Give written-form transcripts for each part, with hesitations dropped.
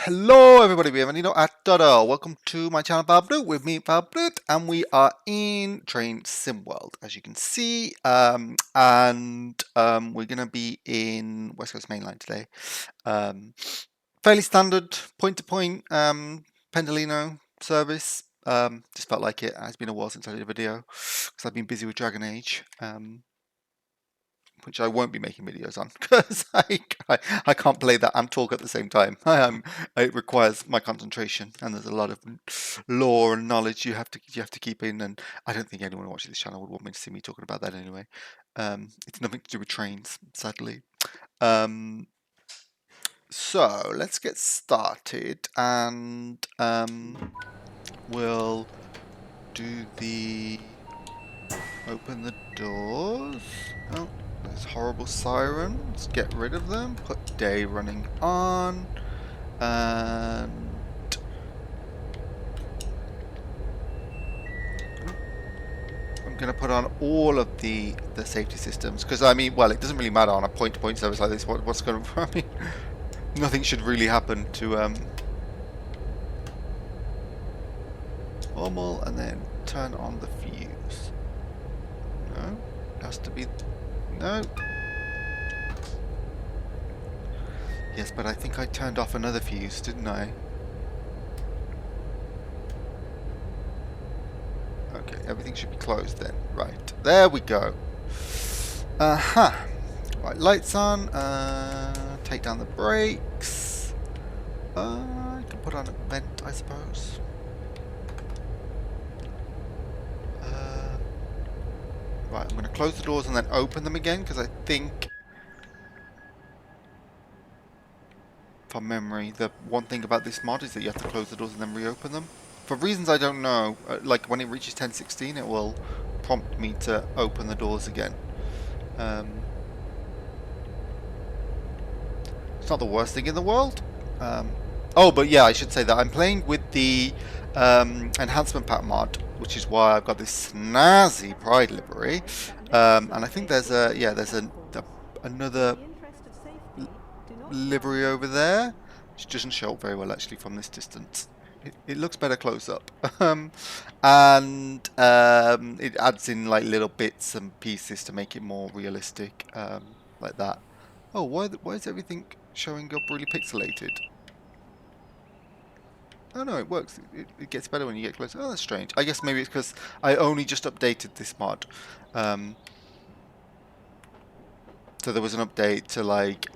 Hello everybody, bienvenido a todo. Welcome to my channel Pablo with me Pablo, and we are in Train Sim World, as you can see, we're gonna be in West Coast Mainline today. Fairly standard point-to-point Pendolino service. Just felt like it. It's been a while since I did a video because I've been busy with Dragon Age. Which I won't be making videos on because I can't play that and talk at the same time. It requires my concentration, and there's a lot of lore and knowledge you have to keep in. And I don't think anyone watching this channel would want me to see me talking about that anyway. It's nothing to do with trains, sadly. So let's get started, and we'll do the open the doors. Oh. Those horrible sirens, get rid of them, put day running on, and I'm going to put on all of the safety systems, because I mean, well, it doesn't really matter on a point-to-point service like this, what's going to, I mean, nothing should really happen to, normal, and then turn on the fuse. No, it has to be, no. Yes, but I think I turned off another fuse, didn't I? Okay, everything should be closed then. Right, there we go. Right, lights on. Take down the brakes. I can put on a vent, I suppose. Right, I'm going to close the doors and then open them again, because I think, from memory, the one thing about this mod is that you have to close the doors and then reopen them. For reasons I don't know, like when it reaches 10:16, it will prompt me to open the doors again. It's not the worst thing in the world. Oh, but yeah, I should say that I'm playing with the enhancement pack mod, which is why I've got this snazzy Pride livery. And I think there's another livery over there, which doesn't show up very well actually from this distance. It looks better close up. It adds in like little bits and pieces to make it more realistic, like that. Oh, why is everything showing up really pixelated? Oh no, it works. It gets better when you get closer. Oh, that's strange. I guess maybe it's because I only just updated this mod. So there was an update to like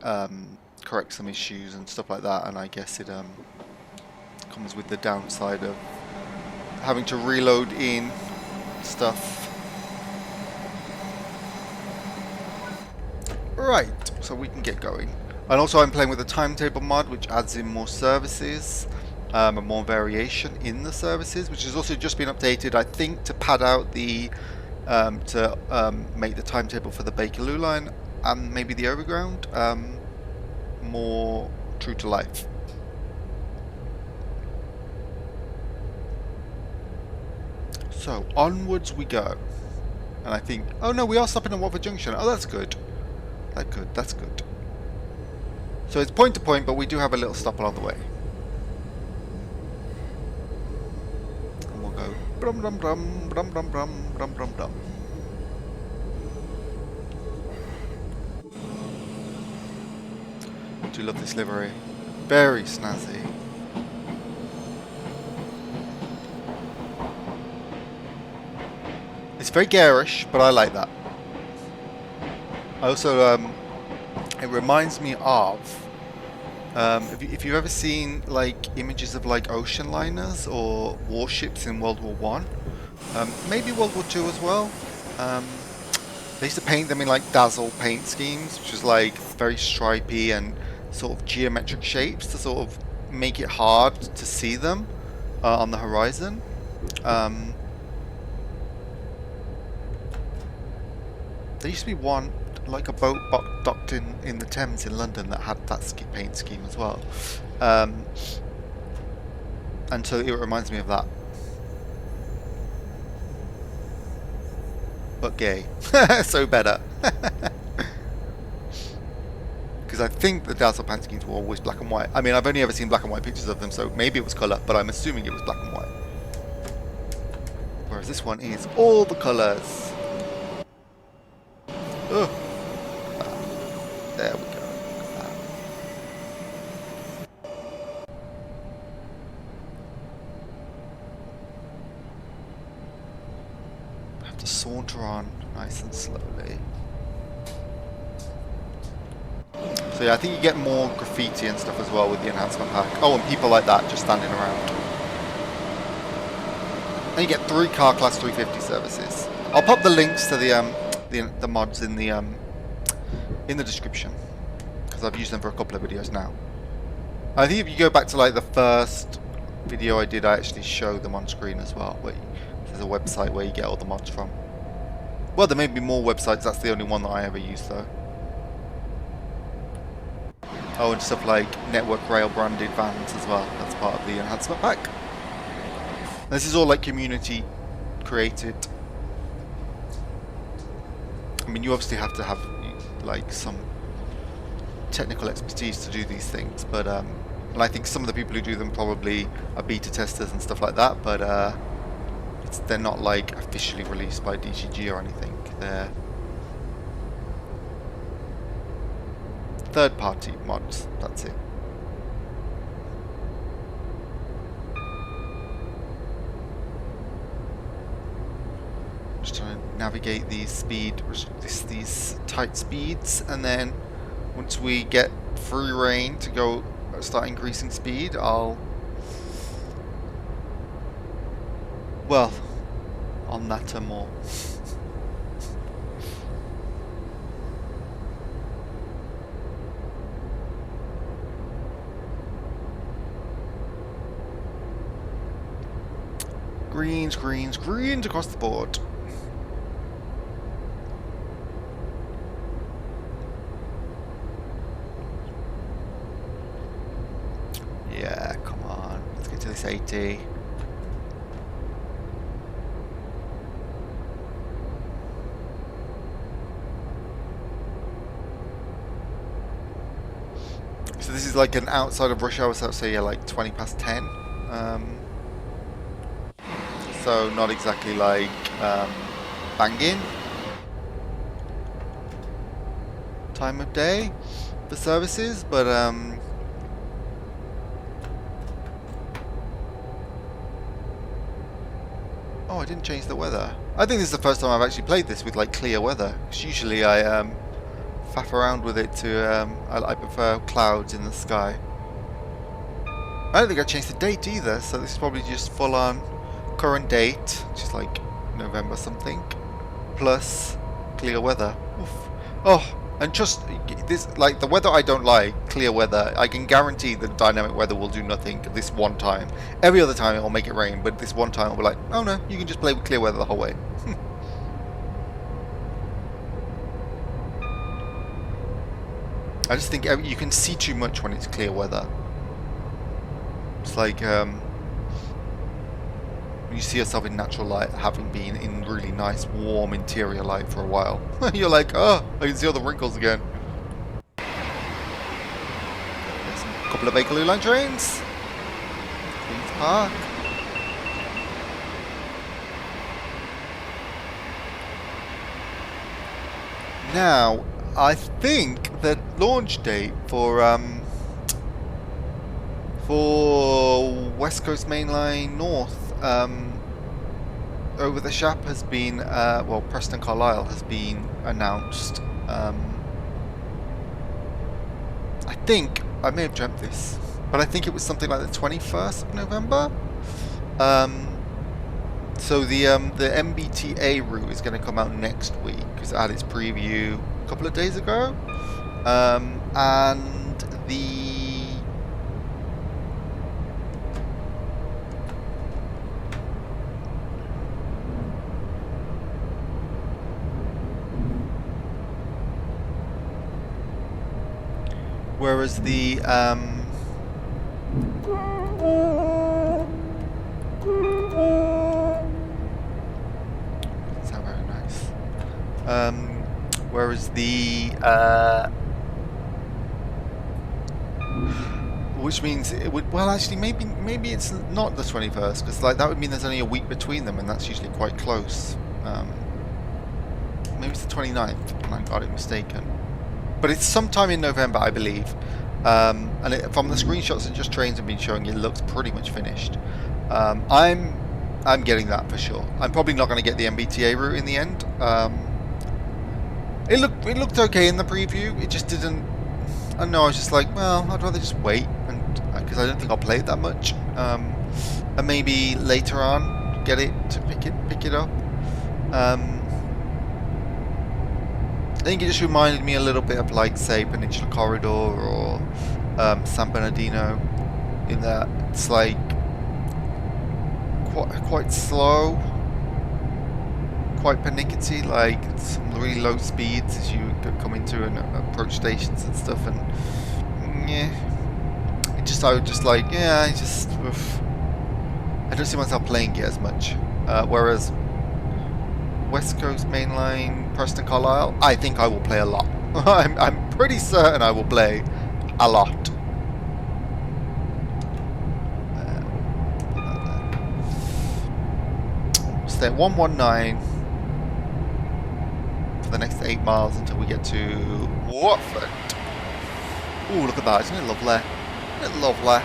correct some issues and stuff like that, and I guess it comes with the downside of having to reload in stuff. Right, so we can get going. And also I'm playing with the Timetable mod, which adds in more services and more variation in the services, which has also just been updated, I think, to pad out the make the timetable for the Bakerloo line and maybe the Overground more true to life. So onwards we go, and I think, oh no, we are stopping at Watford Junction. Oh, that's good. That's good. So it's point to point, but we do have a little stop along the way. And we'll go brum brum brum brum brum brum brum brum brum. I do love this livery. Very snazzy. It's very garish, but I like that. I also, it reminds me of, if you've ever seen like images of like ocean liners or warships in World War One, maybe World War Two as well. They used to paint them in like dazzle paint schemes, which is like very stripy and sort of geometric shapes to sort of make it hard to see them on the horizon. There used to be one, like a boat docked in the Thames in London, that had that paint scheme as well. And so it reminds me of that. But gay. So better. Because because I think the Dalsop paint schemes were always black and white. I mean, I've only ever seen black and white pictures of them, so maybe it was colour, but I'm assuming it was black and white. Whereas this one is all the colours. Oh, there we go. I have to saunter on nice and slowly. So yeah, I think you get more graffiti and stuff as well with the enhancement pack. Oh, and people like that just standing around. And you get 3 car class 350 services. I'll pop the links to the mods in the description, because I've used them for a couple of videos now. I think if you go back to like the first video I did, I actually show them on screen as well. There's a website where you get all the mods from. Well, there may be more websites. That's the only one that I ever used though. Oh, and stuff like Network Rail branded vans as well. That's part of the enhancement pack. This is all like community created. I mean, you obviously have to have like some technical expertise to do these things, but and I think some of the people who do them probably are beta testers and stuff like that, but they're not like officially released by DGG or anything. They're third-party mods, that's it. Just trying to navigate these these tight speeds, and then once we get free reign to go start increasing speed, I'll natter more. Greens, greens, greens across the board. Yeah, come on. Let's get to this 80. So this is like an outside of rush hour, so I'd say yeah, like 20 past 10. So not exactly like banging time of day for services, but oh, I didn't change the weather. I think this is the first time I've actually played this with like clear weather, because usually I faff around with it to I prefer clouds in the sky. I don't think I changed the date either, so this is probably just full on current date, which is like November something, plus clear weather. Oof. Oh, and just this, like the weather I don't like, clear weather, I can guarantee that dynamic weather will do nothing this one time. Every other time it will make it rain, but this one time it will be like, oh no, you can just play with clear weather the whole way. I just think you can see too much when it's clear weather. It's like you see yourself in natural light, having been in really nice, warm interior light for a while. You're like, oh, I can see all the wrinkles again. There's a couple of Bakerloo line trains. Queen's Park. Now, I think the launch date for West Coast Main Line North over the Shap has been, well, Preston Carlisle has been announced. I think, I may have dreamt this, but I think it was something like the 21st of November. So the MBTA route is going to come out next week, because it had its preview a couple of days ago. And the whereas the sound very nice. Whereas the which means it would. Well, actually, maybe it's not the 21st, because like that would mean there's only a week between them, and that's usually quite close. Maybe it's the 29th, and I got it mistaken. But it's sometime in November, I believe. And from the screenshots that Just Trains have been showing, it looks pretty much finished. I'm getting that for sure. I'm probably not going to get the MBTA route in the end. It looked okay in the preview. It just didn't. I don't know. I was just like, well, I'd rather just wait, and because I don't think I'll play it that much. And maybe later on get it to pick it up. I think it just reminded me a little bit of, like, say, Peninsula Corridor or San Bernardino, in that it's like quite slow, quite panicky, like some really low speeds as you come into and approach stations and stuff, and yeah, I would just like, yeah, I don't see myself playing it as much, whereas West Coast Mainline, Preston Carlisle, I think I will play a lot. I'm pretty certain I will play a lot. Stay at 119 for the next 8 miles until we get to Watford. Ooh, look at that. Isn't it lovely? Isn't it lovely?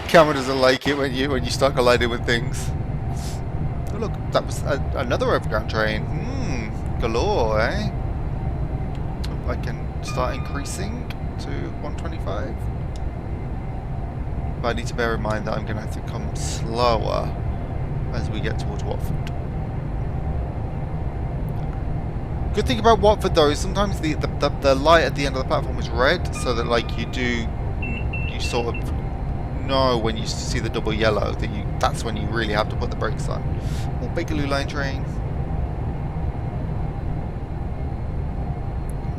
Camera doesn't like it when you start colliding with things. Oh look, that was another overground train. Galore, eh? Oh, I can start increasing to 125. But I need to bear in mind that I'm going to have to come slower as we get towards Watford. Good thing about Watford though is sometimes the light at the end of the platform is red, so that like you sort of know when you see the double yellow that that's when you really have to put the brakes on. Oh, Bakerloo line train.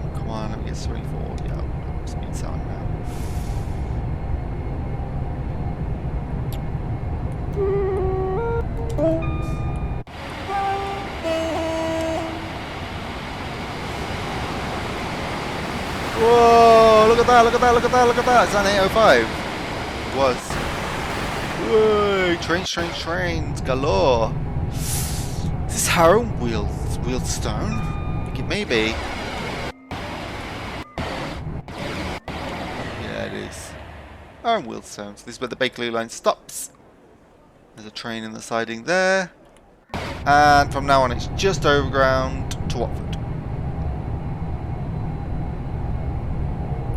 Oh, come on, let me get 34. Yeah, speed sound now. Whoa, look at that, look at that, look at that, look at that. It's on 805. Was. Whoa, trains galore. Is this Harrow Wealdstone? I think it may be. Yeah, it is. Harrow Wealdstone. So this is where the Bakerloo line stops. There's a train in the siding there. And from now on it's just overground to Watford.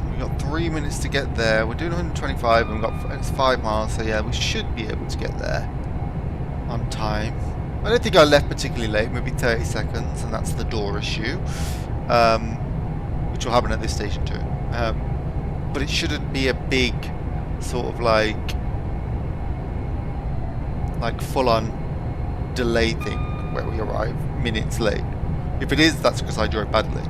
We've got 3 minutes to get there. We're doing 125 and it's 5 miles, so yeah, we should be able to get there on time. I don't think I left particularly late, maybe 30 seconds, and that's the door issue, which will happen at this station too. But it shouldn't be a big sort of like full-on delay thing where we arrive minutes late. If it is, that's because I drove badly.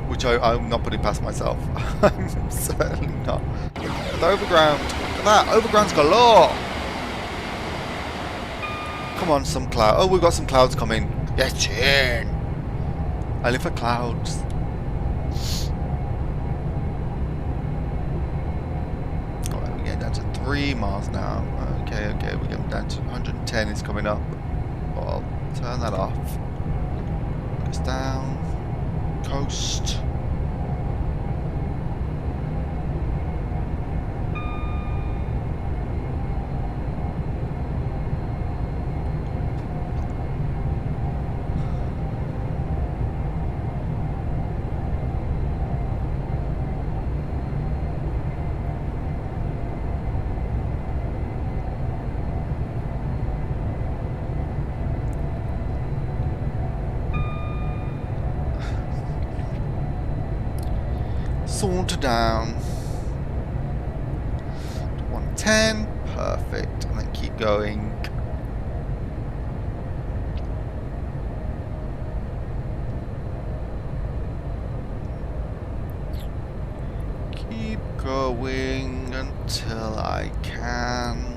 Which I'm not putting past myself. I'm certainly not. The overground. Look at that. Overground's galore. Come on, some cloud. Oh, we've got some clouds coming. Yes, in. I live for clouds. Alright, we're getting down to 3 miles now. Okay, we're getting down to 110 is coming up. Well, I'll turn that off. Goes down. Coast. Saunter down to 110, perfect, and then keep going. Keep going until I can.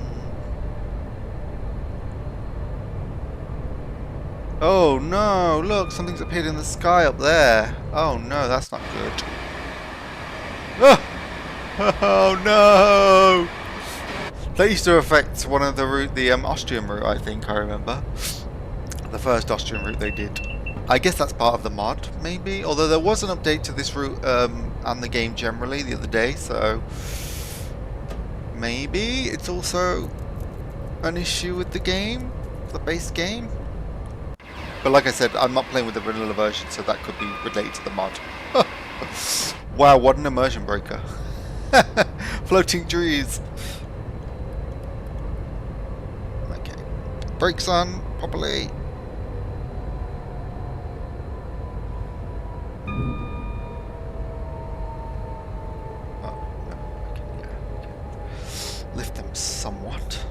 Oh no, look, something's appeared in the sky up there. Oh no, that's not good. Oh, oh no! That used to affect one of the route, the Austrian route, I think, I remember. The first Austrian route they did. I guess that's part of the mod, maybe? Although there was an update to this route and the game generally the other day, so... maybe it's also an issue with the game? The base game? But like I said, I'm not playing with the vanilla version, so that could be related to the mod. Wow, what an immersion breaker. Floating trees. Okay. Brakes on properly. Oh, no. Okay, yeah, okay. Lift them somewhat.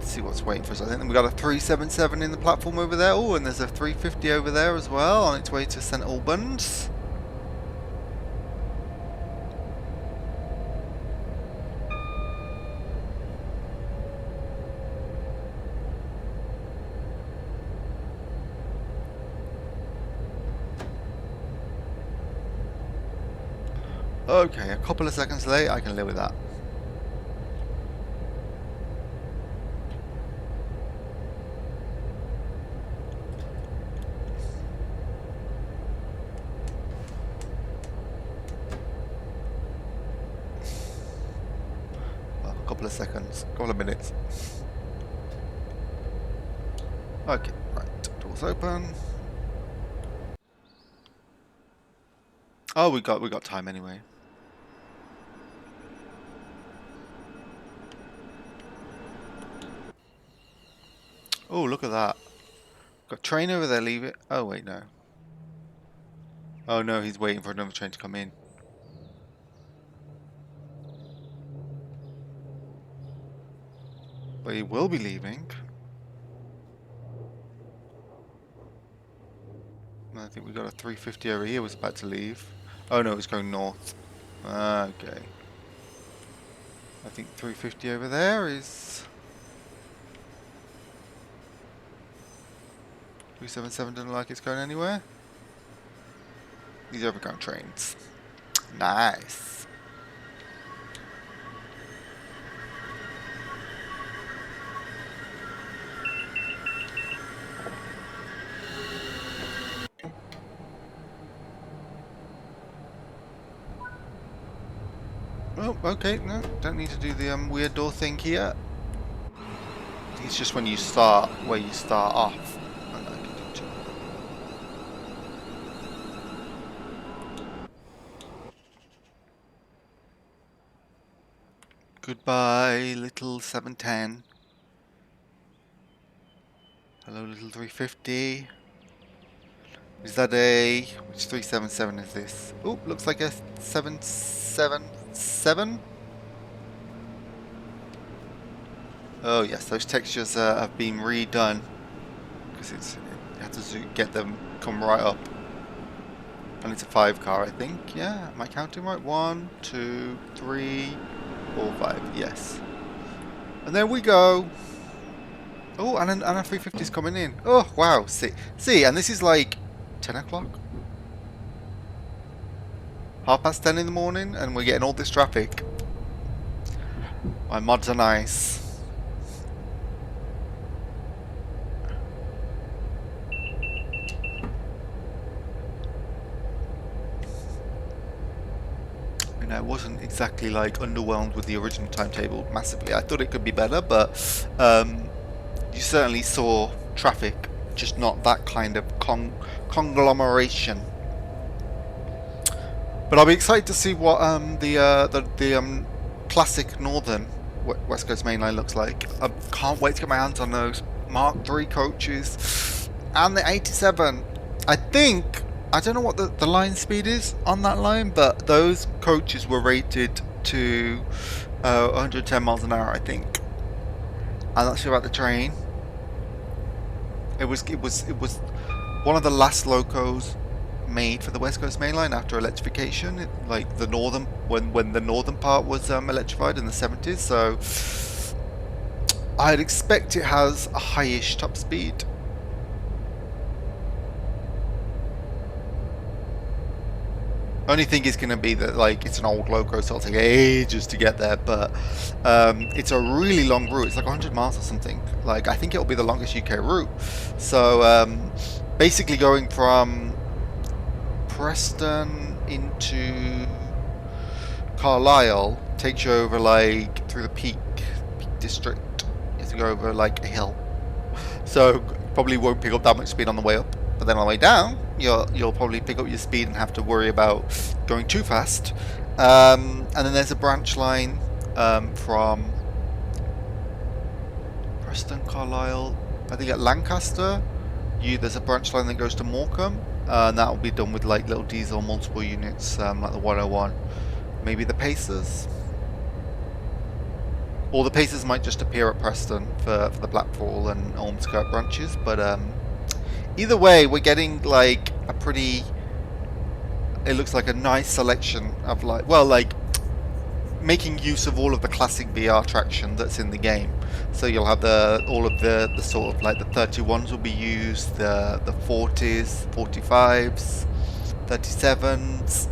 See what's waiting for us. I think we got a 377 in the platform over there. Oh, and there's a 350 over there as well on its way to St Albans. Okay, a couple of seconds late, I can live with that. Couple of seconds, couple of minutes. Okay, right, doors open. Oh, we got time anyway. Oh, look at that. Got train over there, leave it. Oh wait, no. Oh no, he's waiting for another train to come in. But he will be leaving. I think we got a 350 over here was about to leave. Oh no, it's going north. Okay. I think 350 over there is... 377 doesn't like it's going anywhere. These overground trains. Nice. Oh, okay, no, don't need to do the weird door thing here. I think it's just when you start, where you start off. Goodbye, little 710. Hello, little 350. Is that a... which 377 is this? Oh, looks like a 777. Oh yes, those textures have been redone. Because it had to get them come right up. And it's a 5 car, I think. Yeah, am I counting right? 1, 2, 3, 4, 5. Yes. And there we go. Oh, and a 350 is coming in. Oh, wow. See, and this is like 10 o'clock. 10:30 in the morning, and we're getting all this traffic. My mods are nice. I wasn't exactly like underwhelmed with the original timetable massively. I thought it could be better, but you certainly saw traffic, just not that kind of conglomeration. But I'll be excited to see what the classic northern West Coast Main Line looks like. I can't wait to get my hands on those Mark III coaches and the 87. I don't know what the line speed is on that line, but those coaches were rated to 110 miles an hour, I think. And that's about the train. It was one of the last locos made for the West Coast Main Line after electrification, like the northern, when the northern part was electrified in the 70s. So I'd expect it has a highish top speed. Only thing is going to be that, like, it's an old loco, so it'll take ages to get there, but it's a really long route. It's like 100 miles or something. Like, I think it'll be the longest UK route. So basically going from Preston into Carlisle takes you over, like, through the Peak District. You have to go over, like, a hill. So probably won't pick up that much speed on the way up. But then on the way down, you'll probably pick up your speed and have to worry about going too fast. And then there's a branch line from Preston, Carlisle, I think at Lancaster. There's a branch line that goes to Morecambe, and that will be done with like little diesel multiple units, like the 101, maybe the Pacers. Or the Pacers might just appear at Preston for the Blackpool and Ormskirk branches, but either way, we're getting like a pretty, it looks like a nice selection of like, well, like making use of all of the classic VR traction that's in the game. So you'll have all of the sort of like the 31s will be used, the 40s, 45s, 37s,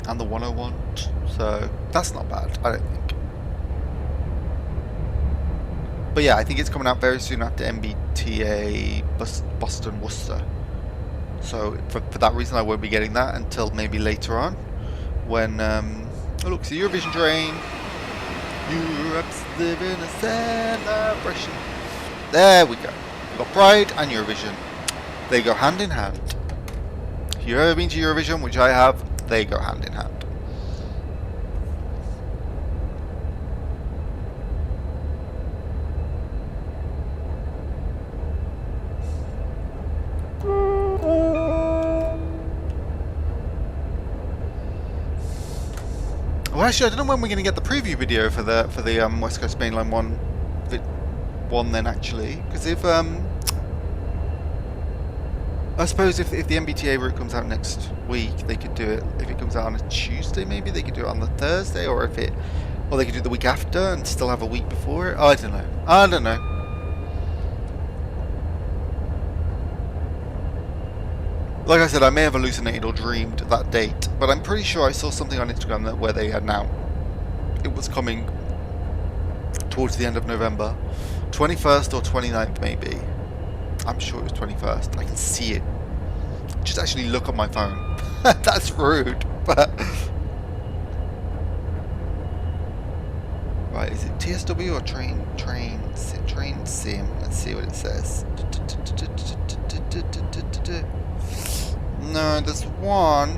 and the 101, so that's not bad, I don't think. But yeah, I think it's coming out very soon after MBTA Boston Worcester. So for that reason, I won't be getting that until maybe later on, when oh look, it's a Eurovision train. Europe's living a celebration. There we go. We've got Pride and Eurovision. They go hand in hand. If you've ever been to Eurovision, which I have, they go hand in hand. Well, actually, I don't know when we're going to get the preview video for the West Coast Mainline one then, actually, because if I suppose if the MBTA route comes out next week, they could do it. If it comes out on a Tuesday, maybe they could do it on the Thursday, or they could do it the week after and still have a week before it. I don't know. Like I said, I may have hallucinated or dreamed that date, but I'm pretty sure I saw something on Instagram where they had now. It was coming towards the end of November, 21st or 29th maybe. I'm sure it was 21st. I can see it. Just actually look on my phone. That's rude, but right. Is it TSW or train sim? Let's see what it says. No, there's one.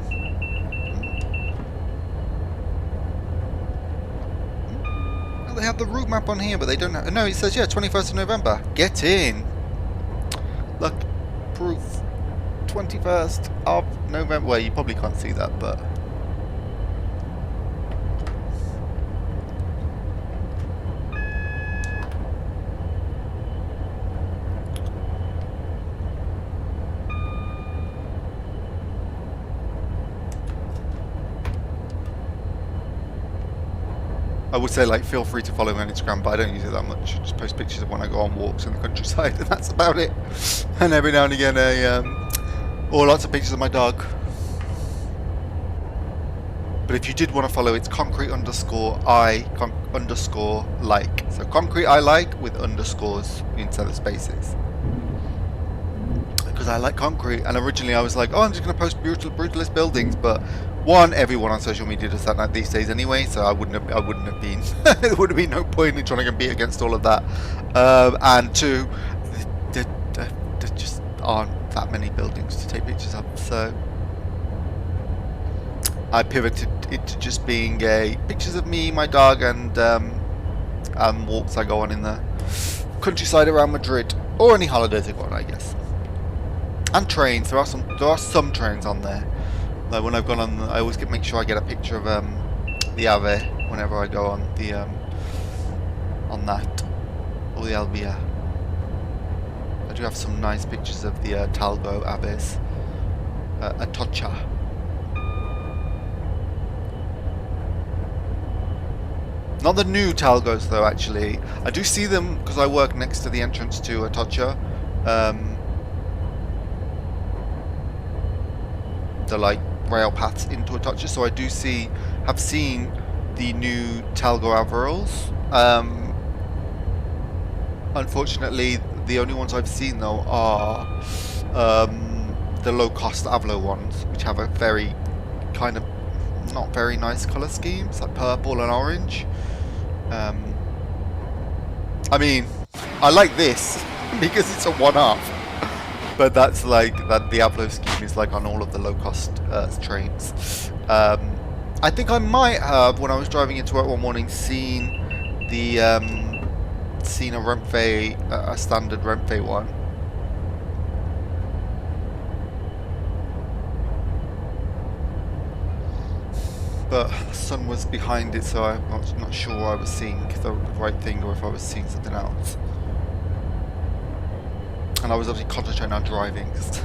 Oh, they have the route map on here, but they don't have. No, it says, yeah, 21st of November. Get in. Look, proof. 21st of November. Well, you probably can't see that, but. I would say, like, feel free to follow me on Instagram, but I don't use it that much. Just post pictures of when I go on walks in the countryside, and that's about it. And every now and again, or lots of pictures of my dog. But if you did want to follow, it's concrete_I_like. So concrete I like with underscores inside the spaces. Because I like concrete, and originally I was like, oh, I'm just going to post brutalist buildings, but one, everyone on social media does that these days anyway, so I wouldn't have been there would have been no point in trying to compete against all of that. And two, there just aren't that many buildings to take pictures of, so I pivoted it to just being pictures of me, my dog, and walks I go on in the countryside around Madrid or any holiday to go on, I guess. And trains. There are some trains on there. Like when I've gone on, I always make sure I get a picture of the Ave whenever I go on the on that, or the Albia. I do have some nice pictures of the Talgo Aves, Atocha. Not the new Talgos though, actually. I do see them because I work next to the entrance to Atocha. The like rail paths into Atocha, so I do have seen the new Talgo Averils. Unfortunately, the only ones I've seen though are the low-cost Avlo ones, which have a very kind of not very nice colour schemes, like purple and orange. I mean, I like this because it's a one-off, but that's like that. The Avlo scheme is like on all of the low-cost trains. I think I might have, when I was driving into work one morning, seen a Renfe, a standard Renfe one. But the sun was behind it, so I'm not sure I was seeing the right thing or if I was seeing something else. And I was obviously concentrating on driving, so...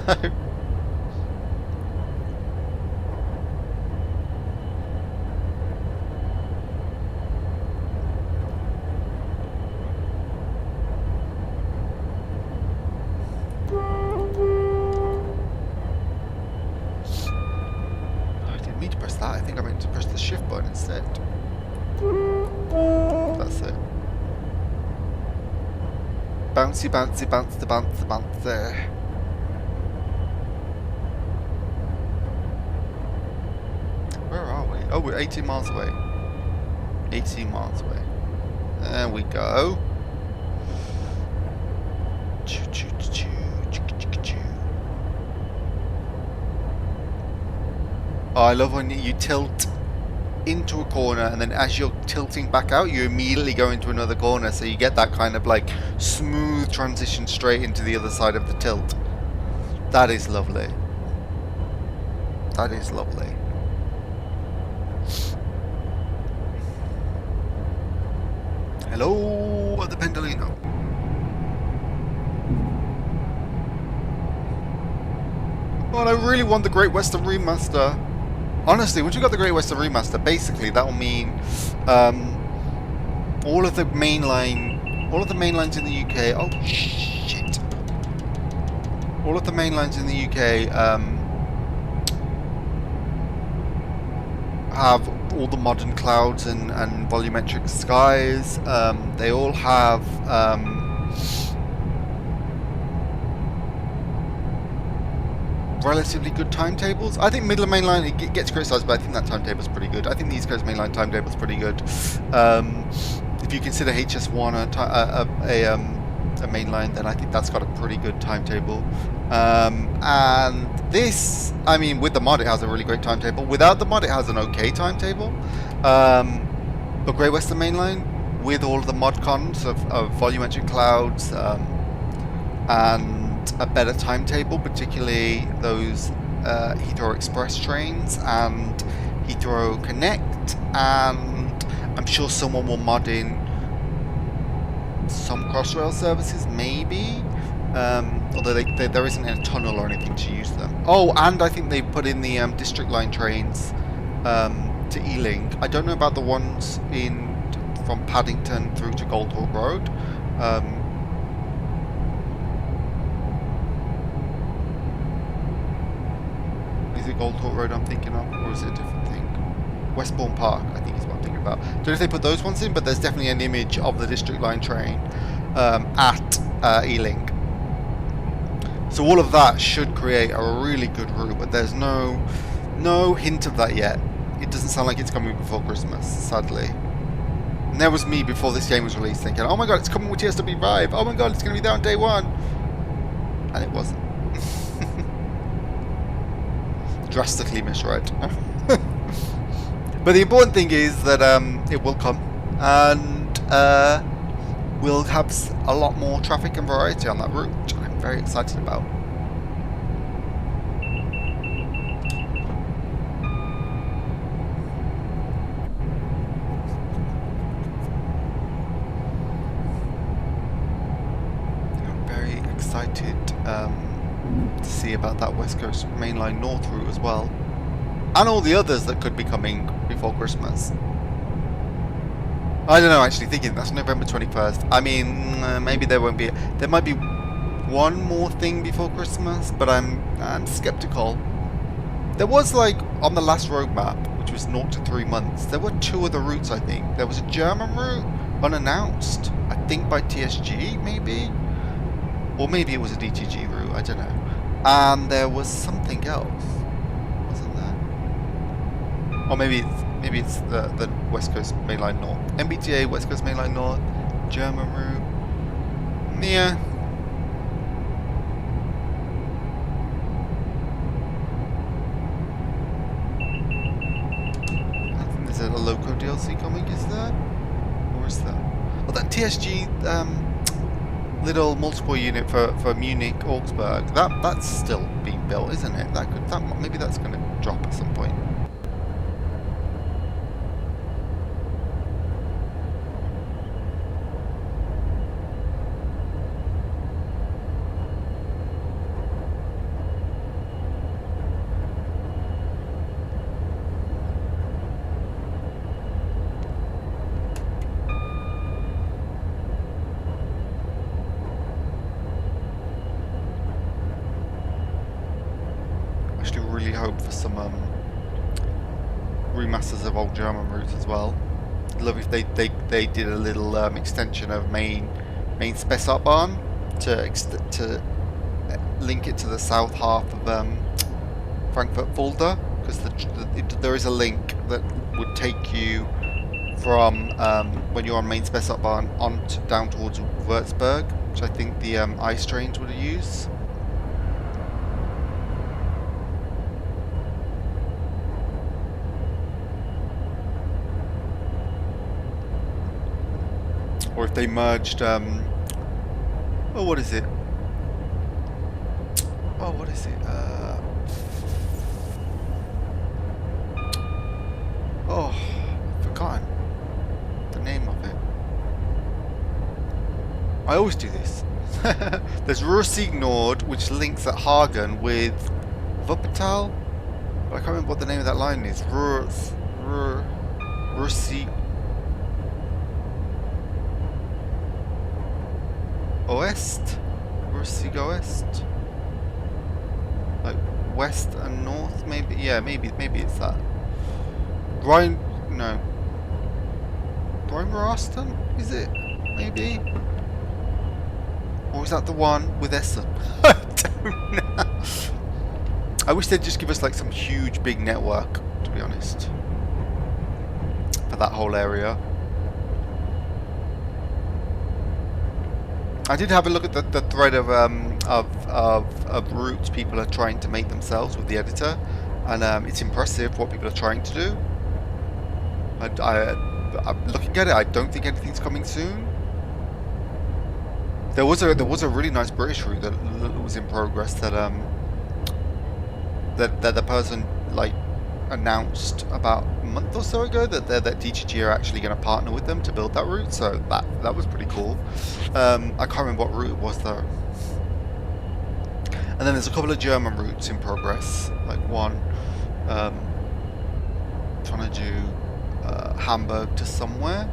I think I meant to press the shift button instead. That's it. Bouncy, bouncy, bounce, the bounce, the bounce there. Where are we? Oh, we're 18 miles away. 18 miles away. There we go. Choo, choo, choo, choo, choo, choo. Oh, I love when you tilt into a corner and then as you're tilting back out, you immediately go into another corner, so you get that kind of like smooth transition straight into the other side of the tilt. That is lovely. That is lovely. Hello at the Pendolino. Oh, and I really want the Great Western Remaster. Honestly, once you got the Great Western Remaster, basically that will mean all of the mainlines in the UK. Oh shit! All of the mainlines in the UK have all the modern clouds and volumetric skies. They all have relatively good timetables. I think Midland Mainline, it gets criticised, but I think that timetable's pretty good. I think the East Coast Mainline timetable's pretty good. If you consider HS1 a mainline, then I think that's got a pretty good timetable. And this, I mean, with the mod it has a really great timetable. Without the mod it has an okay timetable. But Great Western Mainline, with all of the mod cons of volumetric clouds and a better timetable, particularly those Heathrow Express trains and Heathrow Connect, and I'm sure someone will mod in some Crossrail services, maybe, although there isn't a tunnel or anything to use them. Oh, and I think they put in the District Line trains to Ealing. I don't know about the ones from Paddington through to Goldhawk Road. Is it Goldhawk Road I'm thinking of, or is it a different thing? Westbourne Park, I think is what I'm thinking about. Don't know if they put those ones in, but there's definitely an image of the District Line train at Ealing. So all of that should create a really good route, but there's no hint of that yet. It doesn't sound like it's coming before Christmas, sadly. And there was me before this game was released thinking, oh my god, it's coming with TSW 5. Oh my god, it's going to be there on day one. And it wasn't. Drastically misread. But the important thing is that it will come, and we'll have a lot more traffic and variety on that route, which I'm very excited about. I'm very excited to see about that West Coast Mainline North route as well, and all the others that could be coming before Christmas. I don't know, actually, thinking that's November 21st. I mean, maybe there won't be... There might be one more thing before Christmas, but I'm skeptical. There was, like, on the last roadmap, which was 0 to 3 months, there were 2 other routes, I think. There was a German route, unannounced, I think by TSG, maybe? Or maybe it was a DTG route, I don't know. And there was something else, wasn't there? Or maybe it's the West Coast Mainline North. MBTA, West Coast Mainline North, German route. Yeah. Is there a loco DLC coming, is there? Or is there? Well, that TSG little multiple unit for Munich Augsburg, that's still being built, isn't it? Maybe that's going to drop at some point. Really hope for some remasters of old German routes as well. I'd love if they did a little extension of main Spessartbahn to link it to the south half of Frankfurt Fulda, because there is a link that would take you from when you're on main Spessartbahn down towards Würzburg, which I think the ice trains would use. Or if they merged, oh, what is it? Oh, what is it? Oh, I've forgotten the name of it. I always do this. There's Ruhr-Sieg Nord, which links at Hagen with Wuppertal. But I can't remember what the name of that line is. Ruhr-Sieg Oest? Ruhr-Sieg Oest? Like west and north, maybe? Yeah, maybe it's that. No. Rheinrasten? Is it? Maybe? Or is that the one with Essen? I don't know. I wish they'd just give us like some huge big network, to be honest. For that whole area. I did have a look at the thread of routes people are trying to make themselves with the editor, and it's impressive what people are trying to do. I'm looking at it. I don't think anything's coming soon. There was a really nice British route that was in progress that the person like announced about a month or so ago that DTG are actually going to partner with them to build that route, so that was pretty cool. I can't remember what route it was though. And then there's a couple of German routes in progress, like one trying to do Hamburg to somewhere.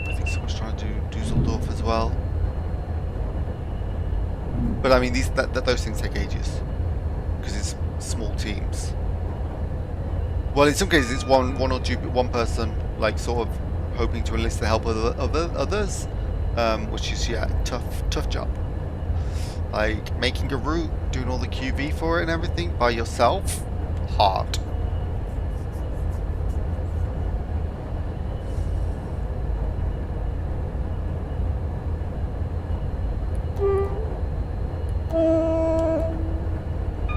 I think someone's trying to do Dusseldorf as well. But I mean, those things take ages because it's small teams. Well, in some cases, it's one person, like sort of hoping to enlist the help of others, which is tough job. Like making a route, doing all the QV for it and everything by yourself, hard.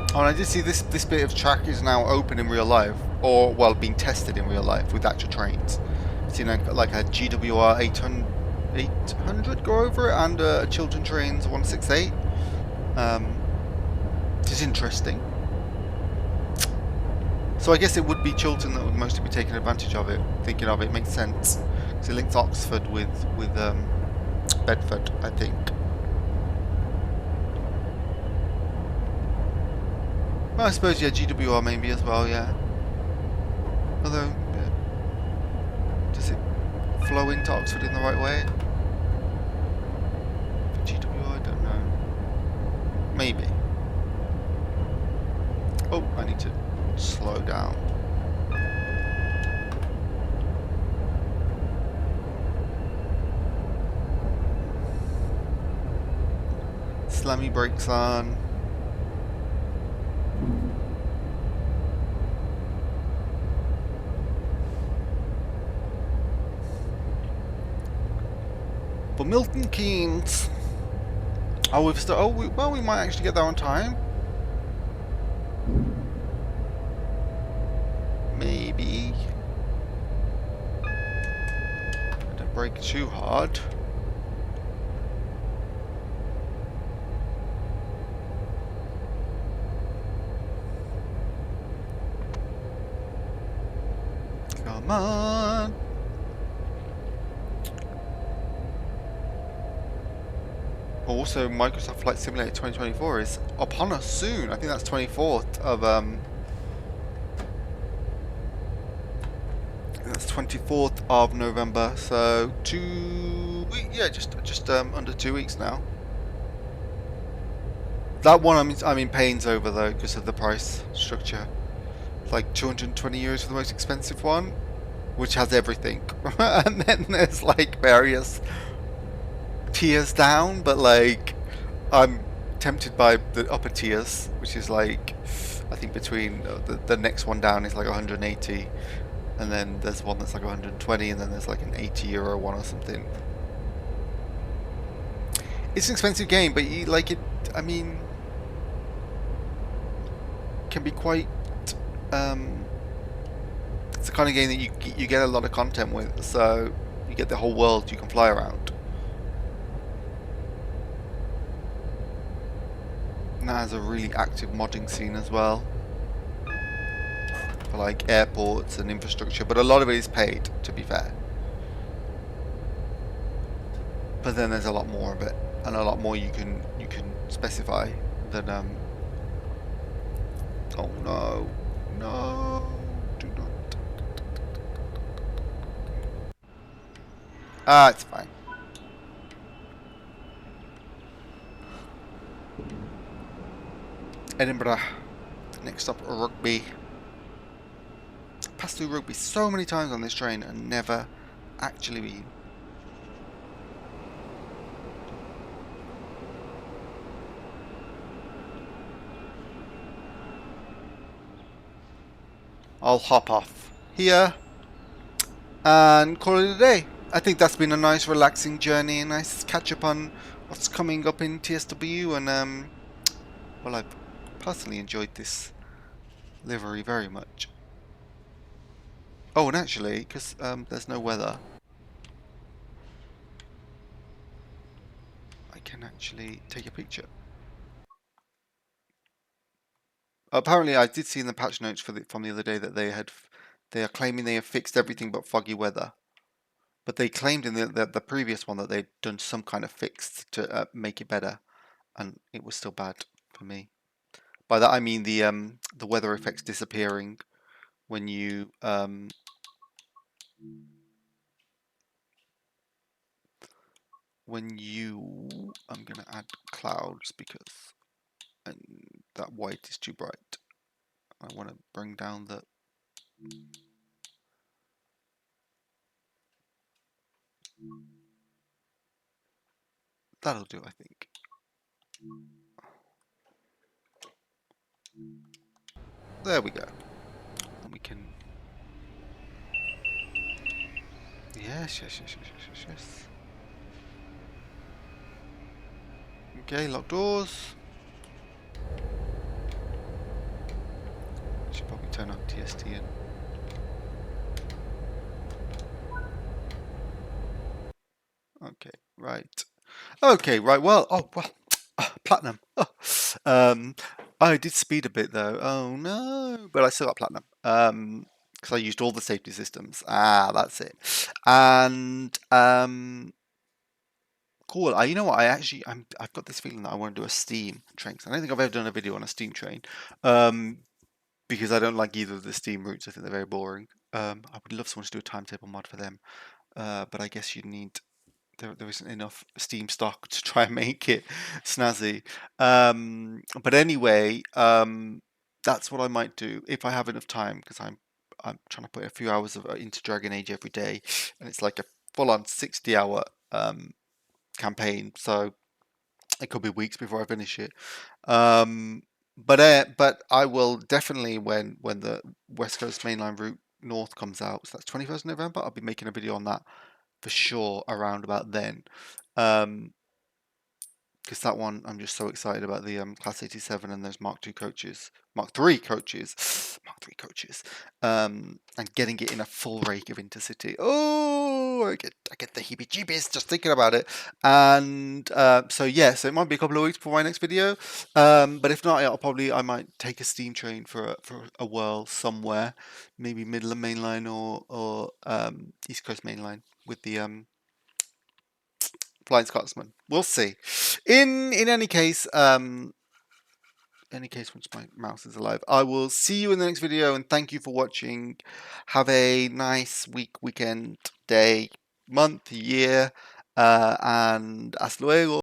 Oh, and I did see this bit of track is now open in real life. or well, being tested in real life with actual trains. Seen like a GWR 800 go over it, and a Chiltern Trains 168. It is interesting. So I guess it would be Chiltern that would mostly be taking advantage of it. Thinking of it makes sense because it links Oxford with Bedford, I think. Well, I suppose yeah, GWR maybe as well, yeah. Although, yeah. Does it flow into Oxford in the right way? For GWR, I don't know. Maybe. Oh, I need to slow down. Slammy brakes on. But Milton Keynes. Oh, we've still. Oh, well, we might actually get there on time. Maybe. Don't brake too hard. Come on. Also, Microsoft Flight Simulator 2024 is upon us soon. I think that's 24th of that's 24th of November. So yeah, just under 2 weeks now. That one I'm in pains over though because of the price structure. It's like 220 euros for the most expensive one, which has everything, and then there's like various tiers down, but like I'm tempted by the upper tiers, which is like I think between the next one down is like 180, and then there's one that's like 120, and then there's like an 80 euro one or something. It's an expensive game, but you like it. I mean, can be quite. It's the kind of game that you get a lot of content with, so you get the whole world you can fly around. And that has a really active modding scene as well, for like airports and infrastructure, but a lot of it is paid, to be fair. But then there's a lot more of it, and a lot more you can specify than oh no, no, do not. Ah, it's fine. Edinburgh. Next up, Rugby. Passed through Rugby so many times on this train and never actually been. I'll hop off here and call it a day. I think that's been a nice relaxing journey, a nice catch up on what's coming up in TSW, and well, I've personally enjoyed this livery very much. Oh, and actually, because there's no weather, I can actually take a picture. Apparently, I did see in the patch notes from the other day that they are claiming they have fixed everything but foggy weather. But they claimed in the previous one that they'd done some kind of fix to make it better, and it was still bad for me. By that I mean the weather effects disappearing when you I'm gonna add clouds because that white is too bright. I want to bring down the that'll do, I think. There we go. And we can yes. Okay, lock doors. Should probably turn on TST in. Okay, right. Okay, right. Well, oh well, platinum. Oh. I did speed a bit though. Oh no, but I still got platinum. Because I used all the safety systems. Ah, that's it. And cool. You know what? I've got this feeling that I want to do a steam train. 'Cause I don't think I've ever done a video on a steam train. Because I don't like either of the steam routes. I think they're very boring. I would love someone to do a timetable mod for them. But I guess you'd need there isn't enough Steam stock to try and make it snazzy. But anyway, that's what I might do if I have enough time because I'm trying to put a few hours into Dragon Age every day, and it's like a full-on 60-hour campaign. So it could be weeks before I finish it. But I will definitely when the West Coast mainline route north comes out. So that's 21st November. I'll be making a video on that for sure around about then. Because that one, I'm just so excited about the Class 87 and those Mark II coaches, Mark III coaches, Mark III coaches, and getting it in a full rake of Intercity. Oh, I get the heebie-jeebies just thinking about it. And so yeah, so it might be a couple of weeks before my next video. But if not, I might take a steam train for a whirl somewhere, maybe Midland Mainline or East Coast Mainline with the Flying Scotsman. We'll see. In any case, once my mouse is alive, I will see you in the next video, and thank you for watching. Have a nice week, weekend, day, month, year, and hasta luego.